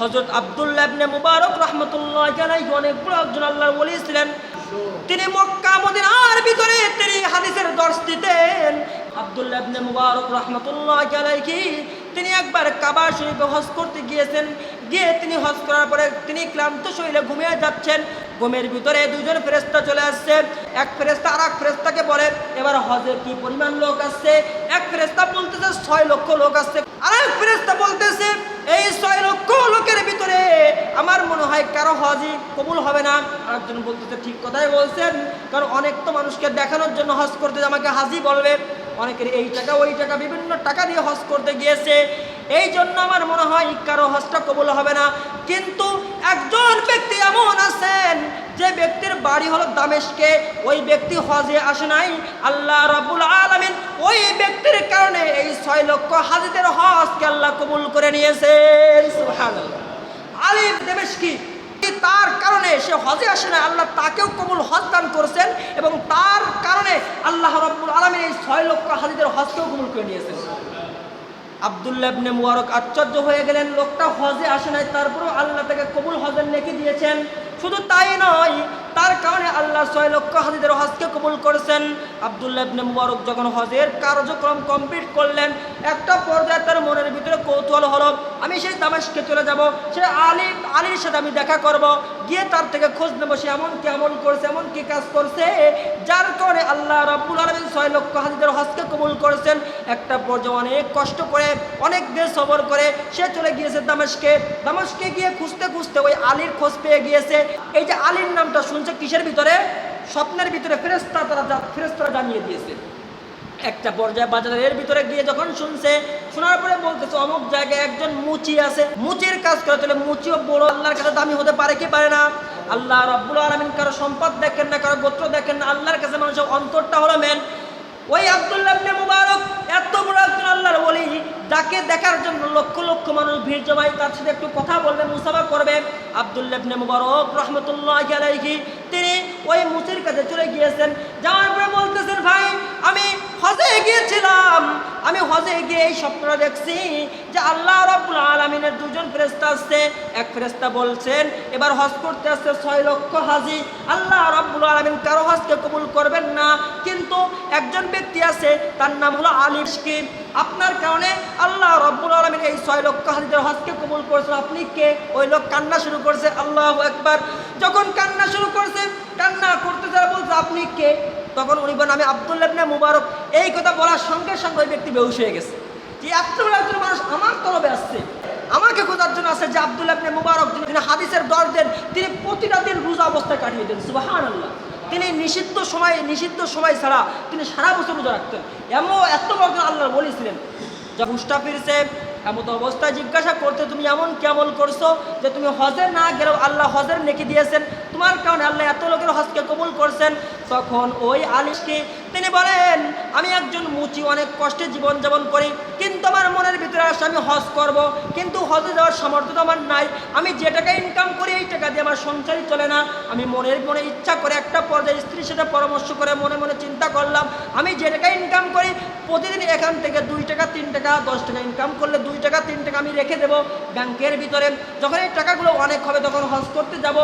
হযরত আব্দুল্লাহ ইবনে মুবারক রাহমাতুল্লাহি আলাইহি অনেক বড় একজন আল্লাহর ওলি ছিলেন। তিনি মক্কা মদিনার ভিতরে তিনি হাদিসের দর্শ দিতেন। আব্দুল্লাহ ইবনে মুবারক রাহমাতুল্লাহি আলাইহি তিনি একবার কাবা শরীফে হজ করতে গিয়েছেন। গিয়ে তিনি হজ করার পরে তিনি ক্লান্ত শরীরে ঘুমিয়ে যাচ্ছেন। ঘুমের ভিতরে দুইজন ফেরেশতা চলে আসছে। এক ফেরেশতা আরেক ফেরেশতাকে বলে, এবার হজে কি পরিমাণ লোক আসছে? এক ফেরেশতা বলতেছে 6 লক্ষ লোক আসছে। আরেক ফেরেশতা বলতেছে এই 6 লক্ষ লোকের ভিতরে আমার মনে হয় কারো হজই কবুল হবে না। আরেকজন বলতেছে ঠিক কথাই বলছেন, কারণ অনেক তো মানুষকে দেখানোর জন্য হজ করতে আমাকে হাজি বলবে, অনেকের এই টাকা ওই টাকা বিভিন্ন টাকা দিয়ে হজ করতে গিয়েছে, এই জন্য আমার মনে হয় কারো হজটা কবুল হবে না। কিন্তু একজন ব্যক্তি এমন আছেন যে ব্যক্তির বাড়ি হলো দামেস্কে, ওই ব্যক্তি হজে আসে নাই। আল্লাহ রাব্বুল আলামিন ওই ব্যক্তির কারণে এই 6 লক্ষ হাজিদের হজকে আল্লাহ কবুল করে নিয়েছেন। সুবহানাল্লাহ। আলী দামেস্কি, তার কারণে সে হজে আসে না, আল্লাহ তাকেও কবুল হজ দান করেছেন এবং তার কারণে আল্লাহ রাব্বুল আলামিন এই 6 লক্ষ হাজিদের হজকেও কবুল করে নিয়েছেন। আব্দুল্লাহ ইবনে মুবারক আশ্চর্য হয়ে গেলেন, লোকটা হজে আসে নাই, তারপরেও আল্লাহ তাকে কবুল হজের নেকি দিয়েছেন। শুধু তাই নয়, তার কারণে আল্লাহ 6 লক্ষ হাজিদের হজকে কবুল করেছেন। আব্দুল্লাহ ইবনে মুবারক যখন হজের কার্যক্রম কমপ্লিট করলেন, একটা পর্যায়ে তার মনের ভিতরে কৌতূহল হলো, আমি সেই দামেস্কে চলে যাব, সে আলীর সাথে আমি দেখা করব, গিয়ে তার থেকে খোঁজ নেব সে এমন কি আমল করছে, এমন কি কাজ করছে যার কারণে আল্লাহ রাব্বুল আলামিন 6 লক্ষ হাজিদের হজকে কবুল করেছেন। একটা পর্যায়ে অনেক কষ্ট করে অনেক দেশ সফর করে সে চলে গিয়েছে দামেস্কে। দামেস্কে গিয়ে খুঁজতে খুঁজতে ওই আলীর খোঁজ পেয়ে গিয়েছে। এই যে আলীর নামটা শুনছে কিসের ভিতরে? স্বপ্নের ভিতরে ফেরেশতারা জানিয়ে দিয়েছে। একটা পর্যায়ে বাজারের ভিতরে গিয়ে যখন শুনছে, শোনার পরে বলতেছে অমুক জায়গায় একজন মুচি আছে, মুচির কাজ করে, তাহলে মুচিও বড় আল্লাহর কাছে দামি হতে পারে কি পারে না? আল্লাহ রাব্বুল আলামিন কারো সম্পদ দেখেন না, কারো গোত্র দেখেন না, আল্লাহর কাছে মানুষের অন্তরটা হলো মেন। ওই আব্দুল্লাহ ইবনে মুবারক এত বড় একজন আল্লাহর ওলি, যাকে দেখার জন্য লক্ষ লক্ষ মানুষ ভিড় জমায়, তার সাথে একটু কথা বলবে, মুসাফা করবে। আব্দুল্লাহ ইবনে মুবারক রাহমাতুল্লাহি আলাইহি তিনি ওই মুচির কাছে চলে গিয়েছেন। যাওয়ার পরে বলতেছেন, ভাই আমি হজে গিয়েছিলাম, আমি হজে গিয়ে এই স্বপ্নটা দেখছি যে আল্লাহ রাব্বুল আলামিনের দুজন ফেরেশতা আসছে। এক ফেরেশতা বলছেন এবার হজ করতে আসছে 6 লক্ষ হাজি, আল্লাহ রাব্বুল আলামিন কারো হজকে কবুল করবেন না, কিন্তু একজন ব্যক্তি আছে তার নাম হলো আলী দামেস্কি, আপনার কারণে আল্লাহ রাব্বুল আলামিন এই 6 লক্ষ হাজিদের হজকে কবুল করেছেন, আপনি কে? ওই লোক কান্না শুরু করছে। আল্লাহু আকবার। যখন কান্না শুরু করছে, কান্না করতে যারা বলছে আপনি কে, তখন উনি বলেন আমি আব্দুল্লাহ ইবনে মুবারক। এই কথা বলার সঙ্গে সঙ্গে ওই ব্যক্তি বেহুশ হয়ে গেছে। যে এত বড় একজন মানুষ আমার তরফে আসছে, আমাকে খোঁজার জন্য আসছে, যে আব্দুল্লাহ ইবনে মুবারক যিনি হাদিসের দর্শ দেন, তিনি প্রতিটা দিন রোজা অবস্থায় কাটিয়ে দেন। সুবহানাল্লাহ। তিনি নিষিদ্ধ সময় ছাড়া তিনি সারা বছর রোজা রাখতেন। এত বড় আল্লাহর ওলি ছিলেন। যখন হুঁশটা ফিরছে, এমন অবস্থায় জিজ্ঞাসা করতে, তুমি এমন কেমন করছো যে তুমি হজে না গেলেও আল্লাহ হজের নেকি দিয়েছেন, তোমার কারণে আল্লাহ এত লোকের হজকে কবুল করছেন। তখন ওই আলিশকে তিনি বলেন, আমি একজন মুচি, অনেক কষ্টে জীবনযাপন করি, কিন্তু আমার মনের ভিতরে আসে আমি হজ করব, কিন্তু হজে যাওয়ার সামর্থ্য তো আমার নাই। আমি যে টাকা ইনকাম করি এই টাকা দিয়ে আমার সংসারই চলে না। আমি মনে ইচ্ছা করে একটা পর্যায়ে স্ত্রীর সাথে পরামর্শ করে মনে মনে চিন্তা করলাম, আমি যে টাকা ইনকাম করি প্রতিদিন এখান থেকে 2 টাকা 3 টাকা 10 টাকা ইনকাম করলে 2 টাকা 3 টাকা আমি রেখে দেবো ব্যাংকের ভিতরে। যখন এই টাকাগুলো অনেক হবে তখন হজ করতে যাব।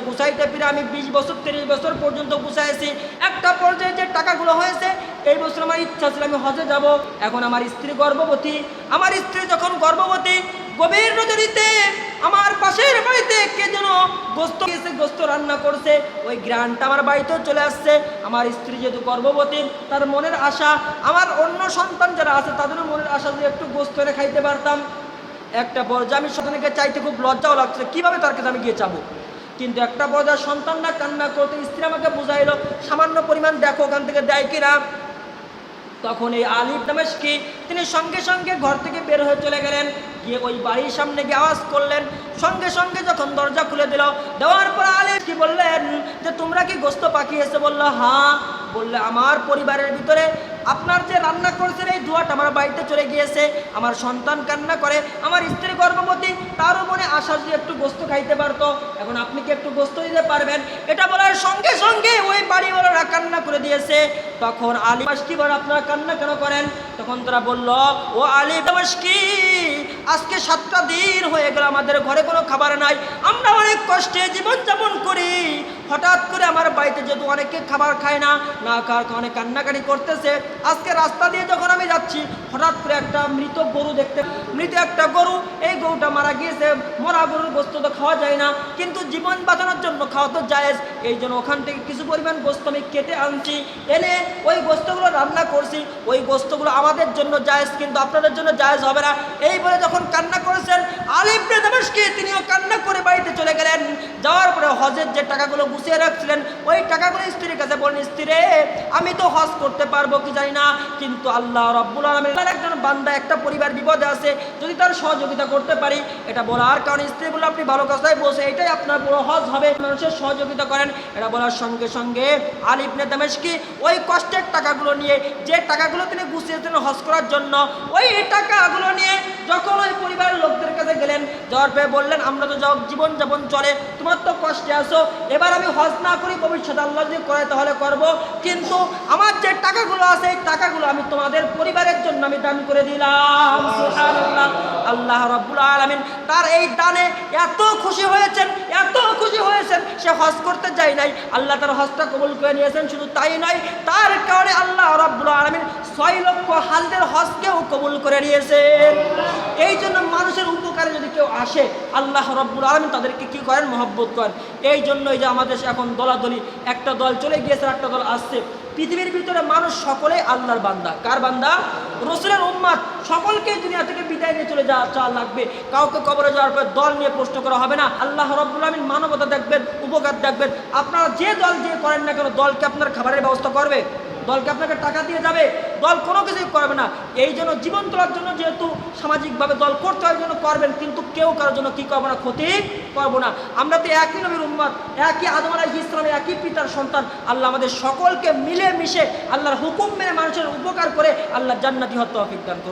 গুছাইতে ফিরে আমি 20 বছর 30 বছর পর্যন্ত গুছাইছি। একটা পর্যায়ে যে টাকাগুলো হয়েছে, এই বছর আমার ইচ্ছা ছিল আমি হজে যাব। এখন আমার স্ত্রী গর্ভবতী। আমার স্ত্রী যখন গর্ভবতী, গভীর নজরিতে আমার পাশের বাড়িতে কে যেন গোস্ত রান্না করছে, ওই গ্রানটা আমার বাড়িতেও চলে আসছে। আমার স্ত্রী যেহেতু গর্ভবতী, তার মনের আশা, আমার অন্য সন্তান যারা আছে তাদেরও মনের আশা যে একটু গোস্ত এনে খাইতে পারতাম। একটা পর্যায়ে আমি সন্তানকে চাইতে খুব লজ্জাও লাগছে, কিভাবে তার কাছে আমি গিয়ে চাবো। কিন্তু একটা পর্যায়ে সন্তানরা কান্না করতে, স্ত্রী আমাকে বুঝাইলো সামান্য পরিমাণ দেখো ওখান থেকে দেয় কিনা। তখন এই আলী দামেস্কি তিনি সঙ্গে সঙ্গে ঘর থেকে বের হয়ে চলে গেলেন, গিয়ে ওই বাড়ির সামনে গিয়ে আওয়াজ করলেন। সঙ্গে সঙ্গে যখন দরজা খুলে দেওয়ার পর আলী কি বললেন যে তোমরা কি গোস্ত পাকিয়েছে? বললো হ্যাঁ। বললে আমার পরিবারের ভিতরে আপনার যে রান্না করেছেন এই ধোঁয়াটা আমার বাড়িতে চলে গিয়েছে, আমার সন্তান কান্না করে, আমার স্ত্রী গর্ভবতী, তারও মনে আশা যদি একটু গোস্ত খাইতে পারতো, এখন আপনি কি একটু গোস্ত দিতে পারবেন? এটা বলার সঙ্গে সঙ্গে ওই বাড়িওয়ালারা কান্না করে দিয়েছে। তখন আলী দামেস্কি বলেন আপনারা কান্না কেন করেন? তখন তারা বলল, ও আলী দামেস্কি, আজকে 7টা দিন হয়ে গেল আমাদের ঘরে কোনো খাবার নাই, আমরা অনেক কষ্টে জীবনযাপন করি। হঠাৎ করে আমার বাড়িতে যেহেতু অনেকে খাবার খায় না, না খাওয়ার কারণে কান্নাকাটি করতেছে। আজকে রাস্তা দিয়ে যখন আমি যাচ্ছি, হঠাৎ করে একটা মৃত গরু মৃত একটা গরু, এই গরুটা মারা গিয়েছে। মরা গরুর গোস্ত তো খাওয়া যায় না, কিন্তু জীবন বাঁচানোর জন্য খাওয়া তো জায়েজ। এই জন্য ওখান থেকে কিছু পরিমাণ গোস্ত আমি কেটে আনছি, এনে ওই গোস্তগুলো রান্না করছি। ওই গোস্তগুলো আমাদের জন্য জায়েজ, কিন্তু আপনাদের জন্য জায়েজ হবে না। এই বলে যখন কান্না করেছেন আলী ইবনে দামেশকি, তিনিও কান্না করে বাড়িতে চলে গেলেন। যাওয়ার পরে হজের যে টাকাগুলো গুছিয়ে রাখছিলেন, ওই টাকাগুলো স্ত্রীর কাছে বললেন, স্ত্রী রে, আমি তো হজ করতে পারবো কি জানি না, কিন্তু আল্লাহ রাব্বুল আলামিন একজন বান্দা, একটা পরিবার বিপদে আছে, যদি তার সহযোগিতা করতে পারি। এটা বলার কারণে স্ত্রী বলল, আপনি ভালো কথাই বলছে, এটাই আপনার বড় হজ হবে, মানুষের সহযোগিতা করেন। এটা বলার সঙ্গে সঙ্গে আলী ইবনে দামেশকি ওই কষ্টের টাকাগুলো নিয়ে, যে টাকাগুলো তিনি গুছিয়েছিলেন হজ করার জন্য, ওই টাকাগুলো নিয়ে যখন ওই পরিবারের লোকদের কাছে গেলেন, যাওয়ার পরে বললেন, আমরা তো জীবনযাপন চলে, তোমার তো কষ্টে আছো, এবার আমি হজ না করি, ভবিষ্যতে আল্লাহ যদি করে তাহলে করব, কিন্তু আমার যে টাকাগুলো আছে এই টাকাগুলো আমি তোমাদের পরিবারের জন্য আমি দান করে দিলাম। সুবহানাল্লাহ। আল্লাহ রাব্বুল আলামিন তার এই দানে এত খুশি হয়েছেন, এত খুশি হয়েছেন, সে হজ করতে যায় নাই, আল্লাহ তার হজটা কবুল করে নিয়েছেন। শুধু তাই নয়, তার কারণে আল্লাহ রাব্বুল আলামিন 6 লক্ষ হাজদের হজকেও কবুল করে নিয়েছেন। এই জন্য মানুষের উপকারে যদি কেউ আসে, আল্লাহ রাব্বুল আলামিন তাদেরকে কি করেন, মহব্বত করেন। এই জন্যই যে আমাদের এখন দলাদলি, একটা দল চলে গিয়েছে, একটা দল আসছে। পৃথিবীর ভিতরে মানুষ সকলে আল্লাহর বান্দা। কার বান্দা? রাসূলের উম্মত। সকলকে দুনিয়া থেকে বিদায় নিয়ে চলে যাওয়া লাগবে, কাউকে কবরে যাওয়ার পর দল নিয়ে প্রশ্ন করা হবে না। আল্লাহ রাব্বুল আলামিন মানবতা দেখবেন, উপকার দেখবেন। আপনারা যে দল যে করেন না কেন, দলকে আপনার খাবারের ব্যবস্থা করবে, দলকে আপনাকে টাকা দিয়ে যাবে, দল কোনো কিছুই করবে না। এই জন্য জীবন তোলার জন্য যেহেতু সামাজিকভাবে দল করতে হয়, জন্য করবেন, কিন্তু কেউ কারোর জন্য কি করবো না, ক্ষতি করবো না। আমরা তো একই নবীর উম্মত, একই আদম আলাইহিস সালামের একই পিতার সন্তান। আল্লাহ আমাদের সকলকে মিলে মিশে আল্লাহর হুকুম মেনে মানুষের উপকার করে আল্লাহ জান্নাতি হওয়ার তৌফিক দান করুন।